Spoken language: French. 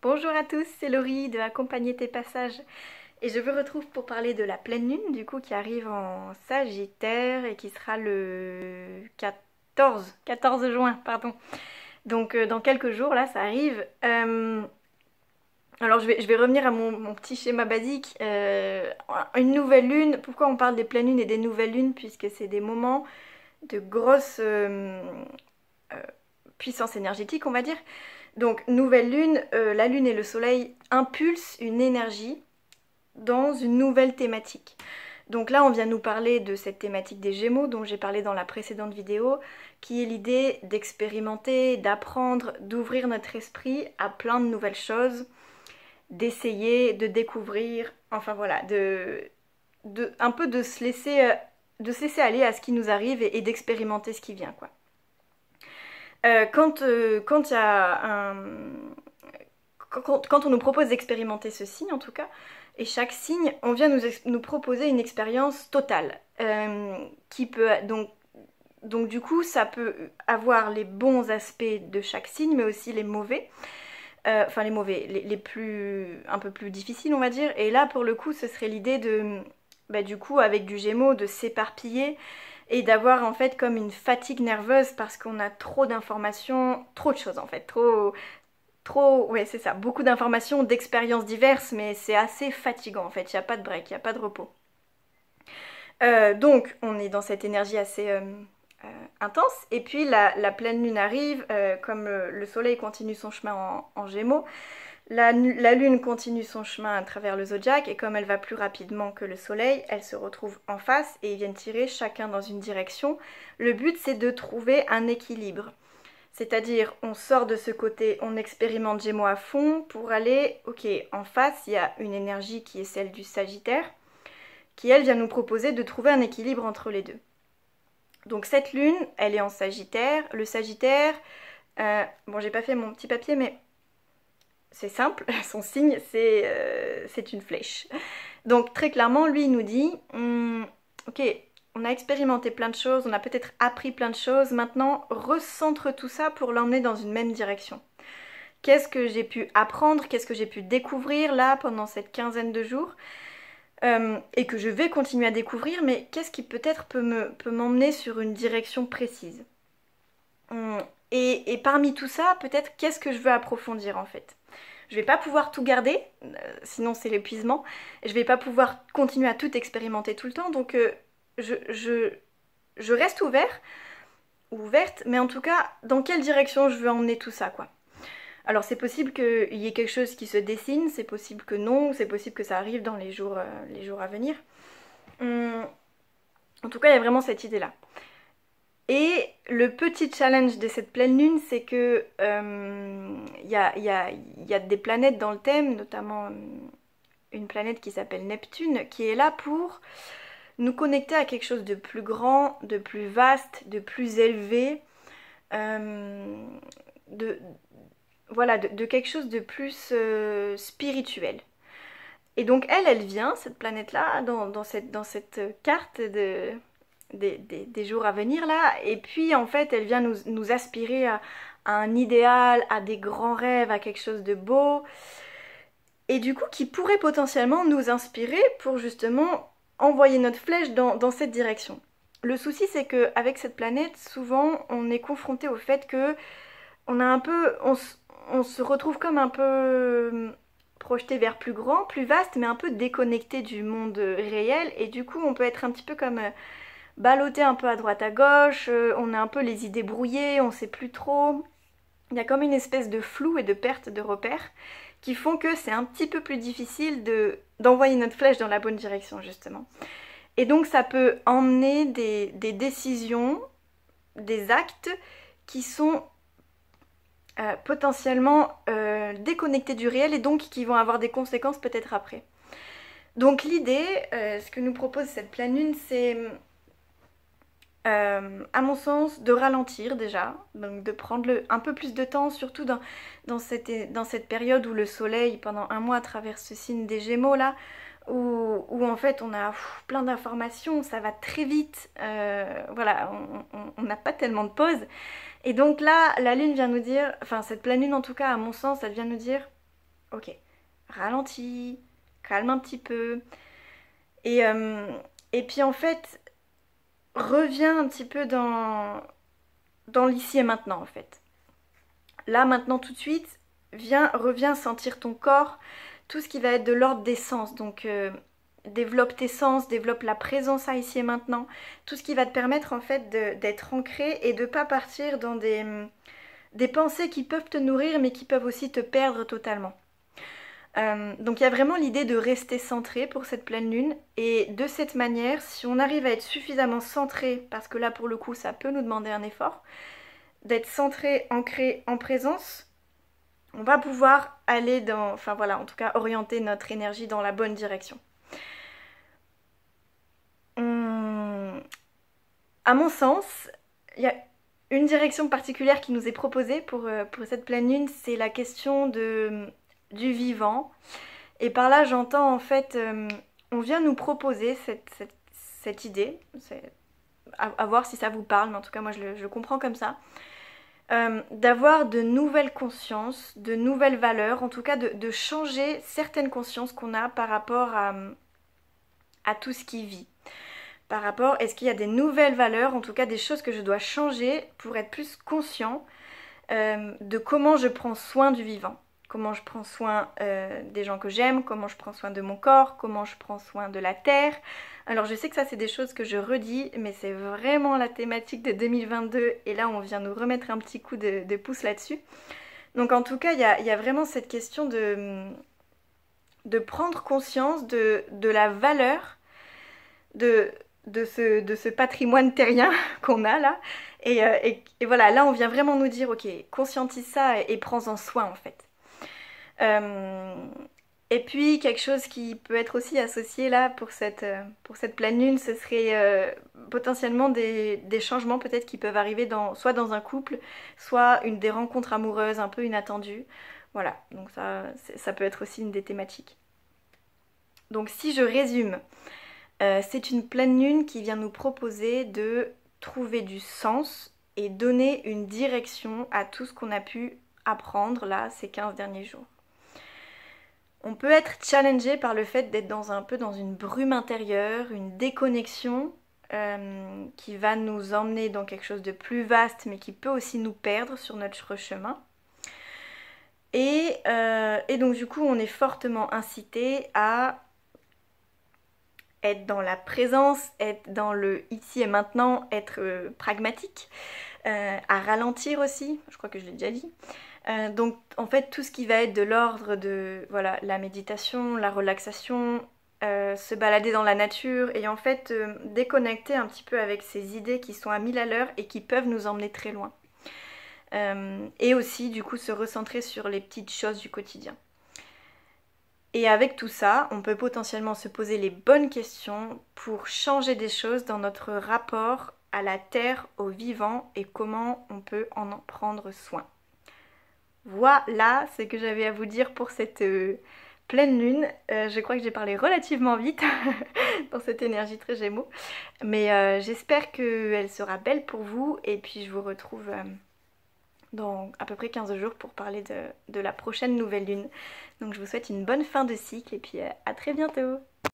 Bonjour à tous, c'est Laurie de Accompagner tes passages et je vous retrouve pour parler de la pleine lune du coup qui arrive en Sagittaire et qui sera le 14 juin, pardon. Donc dans quelques jours là ça arrive. Alors je vais revenir à mon petit schéma basique. Une nouvelle lune, pourquoi on parle des pleines lunes et des nouvelles lunes? Puisque c'est des moments de grosse euh, puissance énergétique on va dire. Donc, nouvelle lune, la lune et le soleil impulsent une énergie dans une nouvelle thématique. Donc là, on vient nous parler de cette thématique des Gémeaux dont j'ai parlé dans la précédente vidéo, qui est l'idée d'expérimenter, d'apprendre, d'ouvrir notre esprit à plein de nouvelles choses, d'essayer, de découvrir, enfin voilà, un peu de se laisser aller à ce qui nous arrive et d'expérimenter ce qui vient, quoi. Quand il y a un... Quand on nous propose d'expérimenter ce signe, en tout cas, et chaque signe, on vient nous proposer une expérience totale, qui peut donc du coup, ça peut avoir les bons aspects de chaque signe, mais aussi les mauvais. Enfin les mauvais, les plus un peu plus difficiles, on va dire. Et là, pour le coup, ce serait l'idée de, bah, du coup, avec du Gémeaux, de s'éparpiller et d'avoir en fait comme une fatigue nerveuse parce qu'on a trop d'informations, trop de choses en fait, ouais c'est ça, beaucoup d'informations, d'expériences diverses, mais c'est assez fatigant en fait, il n'y a pas de break, il n'y a pas de repos. Donc on est dans cette énergie assez intense, et puis la pleine lune arrive, comme le soleil continue son chemin en Gémeaux, la lune continue son chemin à travers le zodiaque et comme elle va plus rapidement que le soleil, elles se retrouvent en face et ils viennent tirer chacun dans une direction. Le but c'est de trouver un équilibre. C'est-à-dire on sort de ce côté, on expérimente Gémeaux à fond pour aller, ok, en face il y a une énergie qui est celle du Sagittaire, qui elle vient nous proposer de trouver un équilibre entre les deux. Donc cette lune, elle est en Sagittaire. Le Sagittaire, bon j'ai pas fait mon petit papier mais c'est simple, son signe c'est une flèche. Donc très clairement, lui il nous dit, ok, on a expérimenté plein de choses, on a peut-être appris plein de choses, maintenant recentre tout ça pour l'emmener dans une même direction. Qu'est-ce que j'ai pu apprendre, qu'est-ce que j'ai pu découvrir là pendant cette quinzaine de jours et que je vais continuer à découvrir, mais qu'est-ce qui peut-être peut m'emmener sur une direction précise. Et parmi tout ça, peut-être qu'est-ce que je veux approfondir en fait. Je vais pas pouvoir tout garder, sinon c'est l'épuisement. Je vais pas pouvoir continuer à tout expérimenter tout le temps, donc je reste ouverte, mais en tout cas, dans quelle direction je veux emmener tout ça, quoi. Alors c'est possible qu'il y ait quelque chose qui se dessine, c'est possible que non, c'est possible que ça arrive dans les jours à venir. En tout cas, il y a vraiment cette idée-là. Et le petit challenge de cette pleine lune, c'est que y a des planètes dans le thème, notamment une planète qui s'appelle Neptune, qui est là pour nous connecter à quelque chose de plus grand, de plus vaste, de plus élevé, voilà, de quelque chose de plus spirituel. Et donc elle vient, cette planète-là, dans cette carte des jours à venir là, et puis en fait elle vient nous aspirer à un idéal, à des grands rêves, à quelque chose de beau, et du coup qui pourrait potentiellement nous inspirer pour justement envoyer notre flèche dans cette direction. Le souci c'est qu'avec cette planète, souvent on est confronté au fait que on se retrouve comme un peu projeté vers plus grand, plus vaste, mais un peu déconnecté du monde réel, et du coup on peut être un petit peu comme ballotté un peu à droite à gauche, on a un peu les idées brouillées, on sait plus trop. Il y a comme une espèce de flou et de perte de repères qui font que c'est un petit peu plus difficile d'envoyer notre flèche dans la bonne direction justement. Et donc ça peut emmener des décisions, des actes qui sont potentiellement déconnectés du réel et donc qui vont avoir des conséquences peut-être après. Donc l'idée, ce que nous propose cette pleine lune, c'est à mon sens de ralentir déjà, donc de prendre un peu plus de temps, surtout dans cette période où le soleil pendant un mois traverse ce signe des Gémeaux là, où en fait on a plein d'informations, ça va très vite, voilà, on n'a pas tellement de pause. Et donc là, la lune vient nous dire, enfin cette pleine lune en tout cas à mon sens, elle vient nous dire ok, ralentis, calme un petit peu. Et, et puis en fait, reviens un petit peu dans l'ici et maintenant en fait. Là, maintenant, tout de suite, reviens sentir ton corps, tout ce qui va être de l'ordre des sens. Donc, développe tes sens, développe la présence à ici et maintenant. Tout ce qui va te permettre, en fait, d'être ancré et de ne pas partir dans des pensées qui peuvent te nourrir, mais qui peuvent aussi te perdre totalement. Donc, il y a vraiment l'idée de rester centré pour cette pleine lune. Et de cette manière, si on arrive à être suffisamment centré, parce que là, pour le coup, ça peut nous demander un effort, d'être centré, ancré en présence, on va pouvoir aller dans, enfin voilà, en tout cas orienter notre énergie dans la bonne direction. À mon sens, il y a une direction particulière qui nous est proposée pour cette pleine lune, c'est la question du vivant. Et par là, j'entends en fait, on vient nous proposer cette idée, à voir si ça vous parle, mais en tout cas moi je le comprends comme ça. D'avoir de nouvelles consciences, de nouvelles valeurs, en tout cas de changer certaines consciences qu'on a par rapport à tout ce qui vit. Par rapport, est-ce qu'il y a des nouvelles valeurs, en tout cas des choses que je dois changer pour être plus conscient de comment je prends soin du vivant, comment je prends soin des gens que j'aime, comment je prends soin de mon corps, comment je prends soin de la terre. Alors je sais que ça c'est des choses que je redis, mais c'est vraiment la thématique de 2022 et là on vient nous remettre un petit coup de pouce là-dessus. Donc en tout cas il y a vraiment cette question de prendre conscience de la valeur de ce patrimoine terrien qu'on a là. Et voilà, là on vient vraiment nous dire, ok, conscientise ça et prends-en soin en fait. Euh, et puis quelque chose qui peut être aussi associé là pour cette pleine lune, ce serait potentiellement des changements peut-être qui peuvent arriver soit dans un couple, soit des rencontres amoureuses un peu inattendues. Voilà, donc ça peut être aussi une des thématiques. Donc si je résume, c'est une pleine lune qui vient nous proposer de trouver du sens et donner une direction à tout ce qu'on a pu apprendre là ces 15 derniers jours. On peut être challengé par le fait d'être un peu dans une brume intérieure, une déconnexion qui va nous emmener dans quelque chose de plus vaste mais qui peut aussi nous perdre sur notre chemin. Et donc du coup on est fortement incité à être dans la présence, être dans le ici et maintenant, être pragmatique, à ralentir aussi, je crois que je l'ai déjà dit. Donc en fait tout ce qui va être de l'ordre de voilà, la méditation, la relaxation, se balader dans la nature et en fait déconnecter un petit peu avec ces idées qui sont à 1000 à l'heure et qui peuvent nous emmener très loin. Et aussi du coup se recentrer sur les petites choses du quotidien. Et avec tout ça, on peut potentiellement se poser les bonnes questions pour changer des choses dans notre rapport à la terre, au vivant et comment on peut en prendre soin. Voilà ce que j'avais à vous dire pour cette pleine lune. Je crois que j'ai parlé relativement vite dans cette énergie très Gémeaux. Mais j'espère qu'elle sera belle pour vous et puis je vous retrouve dans à peu près 15 jours pour parler de la prochaine nouvelle lune. Donc je vous souhaite une bonne fin de cycle et puis à très bientôt.